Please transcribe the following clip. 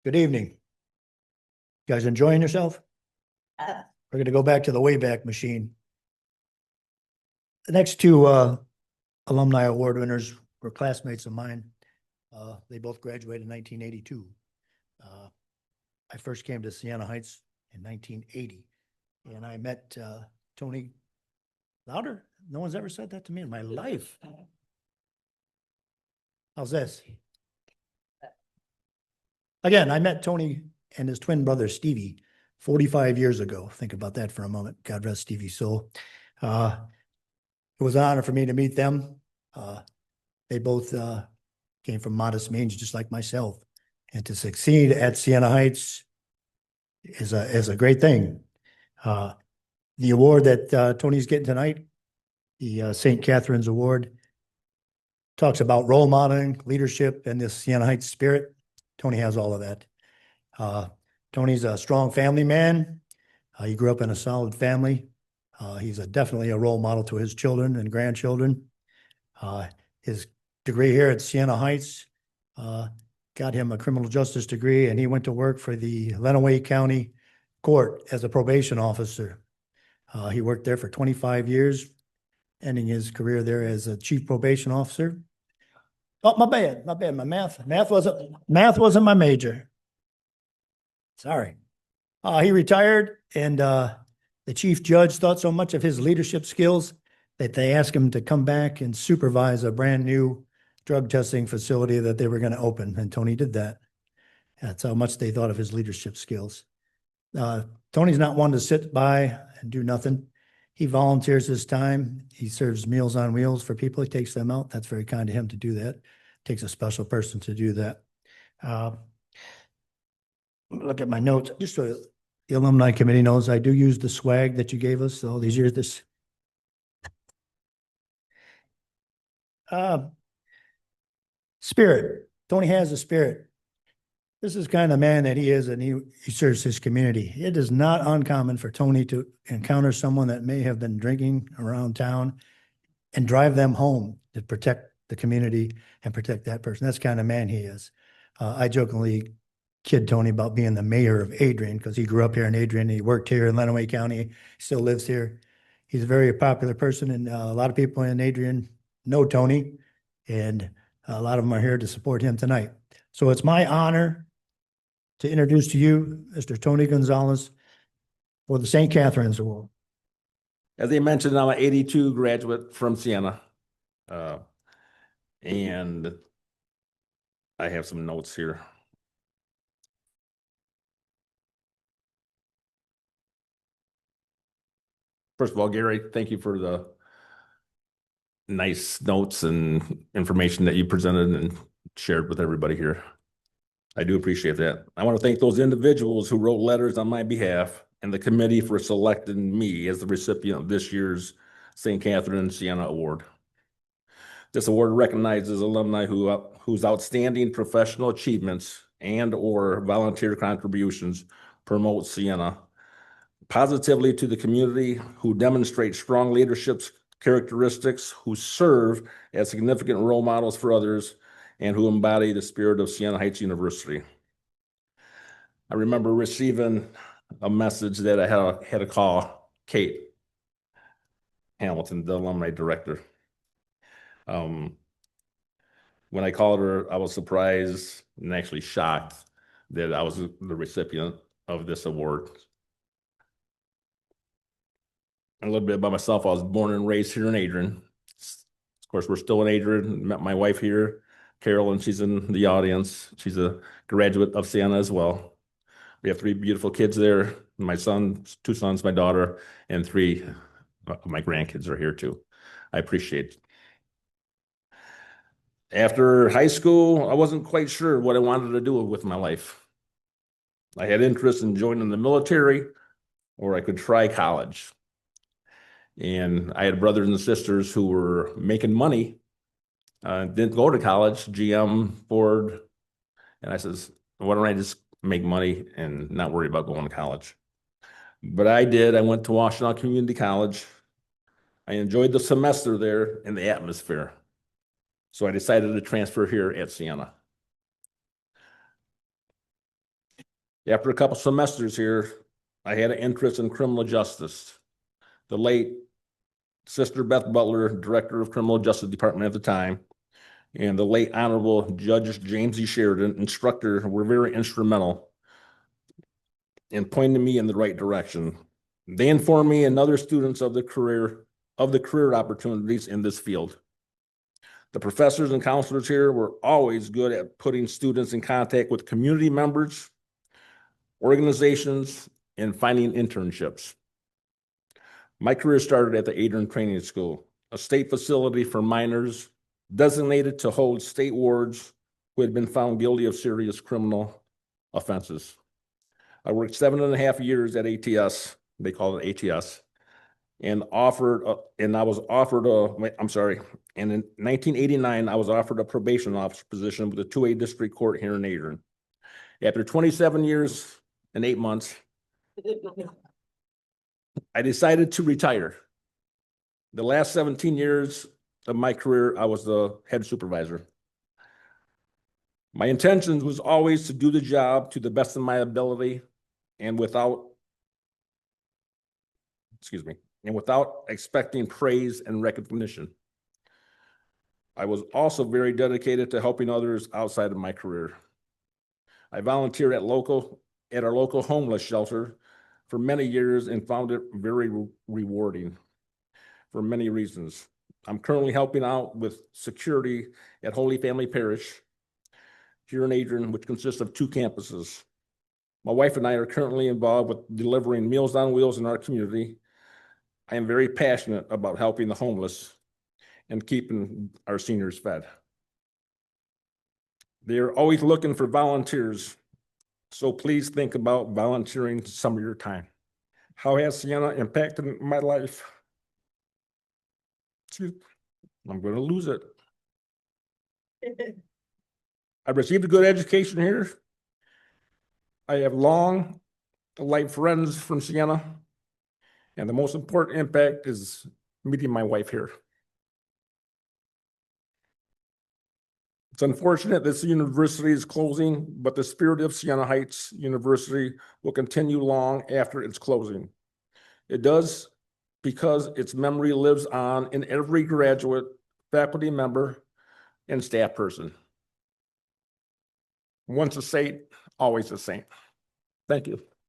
Good evening. You guys enjoying yourself? We're gonna go back to the Wayback Machine. The next two Alumni Award winners were classmates of mine. They both graduated in 1982. I first came to Siena Heights in 1980, and I met Tony. Louder? No one's ever said that to me in my life. How's this? Again, I met Tony and his twin brother Stevie 45 years ago. Think about that for a moment. God rest Stevie's soul. It was an honor for me to meet them. They both came from modest means, just like myself. And to succeed at Siena Heights is a great thing. The award that Tony's getting tonight, the St. Catherine's Award, talks about role modeling, leadership, and this Siena Heights spirit. Tony has all of that. Tony's a strong family man. He grew up in a solid family. He's definitely a role model to his children and grandchildren. His degree here at Siena Heights got him a criminal justice degree, and he went to work for the Lenawee County Court as a probation officer. He worked there for 25 years, ending his career there as a chief probation officer. Oh, my bad. My math wasn't my major. Sorry. He retired, and the chief judge thought so much of his leadership skills that they asked him to come back and supervise a brand new drug testing facility that they were going to open. And Tony did that. That's how much they thought of his leadership skills. Tony's not one to sit by and do nothing. He volunteers his time. He serves Meals on Wheels for people. He takes them out. That's very kind of him to do that. Takes a special person to do that. Look at my notes. Just so the alumni committee knows, I do use the swag that you gave us all these years. Spirit. Tony has a spirit. This is kind of man that he is, and he serves his community. It is not uncommon for Tony to encounter someone that may have been drinking around town and drive them home to protect the community and protect that person. That's the kind of man he is. I jokingly kid Tony about being the mayor of Adrian because he grew up here in Adrian. He worked here in Lenawee County. He still lives here. He's a very popular person, and a lot of people in Adrian know Tony, and a lot of them are here to support him tonight. So it's my honor to introduce to you Mr. Tony Gonzalez for the St. Catherine's Award. As they mentioned, I'm an 82 graduate from Siena. And I have some notes here. First of all, Gary, thank you for the nice notes and information that you presented and shared with everybody here. I do appreciate that. I want to thank those individuals who wrote letters on my behalf and the committee for selecting me as the recipient of this year's St. Catherine Siena Award. This award recognizes alumni whose outstanding professional achievements and or volunteer contributions promote Siena positively to the community, who demonstrate strong leadership characteristics, who serve as significant role models for others, and who embody the spirit of Siena Heights University. I remember receiving a message that I had to call Kate Hamilton, the alumni director. When I called her, I was surprised and actually shocked that I was the recipient of this award. A little bit about myself. I was born and raised here in Adrian. Of course, we're still in Adrian. Met my wife here, Carolyn. She's in the audience. She's a graduate of Siena as well. We have 3 beautiful kids there. My son, 2 sons, my daughter, and 3 of my grandkids are here too. I appreciate it. After high school, I wasn't quite sure what I wanted to do with my life. I had interest in joining the military, or I could try college. And I had brothers and sisters who were making money, didn't go to college, GM, Ford. And I says, why don't I just make money and not worry about going to college? But I did. I went to Washtenaw Community College. I enjoyed the semester there and the atmosphere. So I decided to transfer here at Siena. After a couple semesters here, I had an interest in criminal justice. The late Sister Beth Butler, Director of Criminal Justice Department at the time, and the late Honorable Judge James E. Sheridan, instructor, were very instrumental in pointing me in the right direction. They informed me and other students of the career opportunities in this field. The professors and counselors here were always good at putting students in contact with community members, organizations, and finding internships. My career started at the Adrian Training School, a state facility for minors designated to hold state wards who had been found guilty of serious criminal offenses. I worked 7.5 years at ATS, they call it ATS, and in 1989, I was offered a probation officer position with the 2A District Court here in Adrian. After 27 years and 8 months, I decided to retire. The last 17 years of my career, I was the head supervisor. My intention was always to do the job to the best of my ability and without expecting praise and recognition. I was also very dedicated to helping others outside of my career. I volunteered at our local homeless shelter for many years and found it very rewarding for many reasons. I'm currently helping out with security at Holy Family Parish here in Adrian, which consists of 2 campuses. My wife and I are currently involved with delivering Meals on Wheels in our community. I am very passionate about helping the homeless and keeping our seniors fed. They are always looking for volunteers, so please think about volunteering some of your time. How has Siena impacted my life? I'm going to lose it. I received a good education here. I have long life friends from Siena, and the most important impact is meeting my wife here. It's unfortunate this university is closing, but the spirit of Siena Heights University will continue long after its closing. It does because its memory lives on in every graduate, faculty member, and staff person. Once a saint, always a saint. Thank you.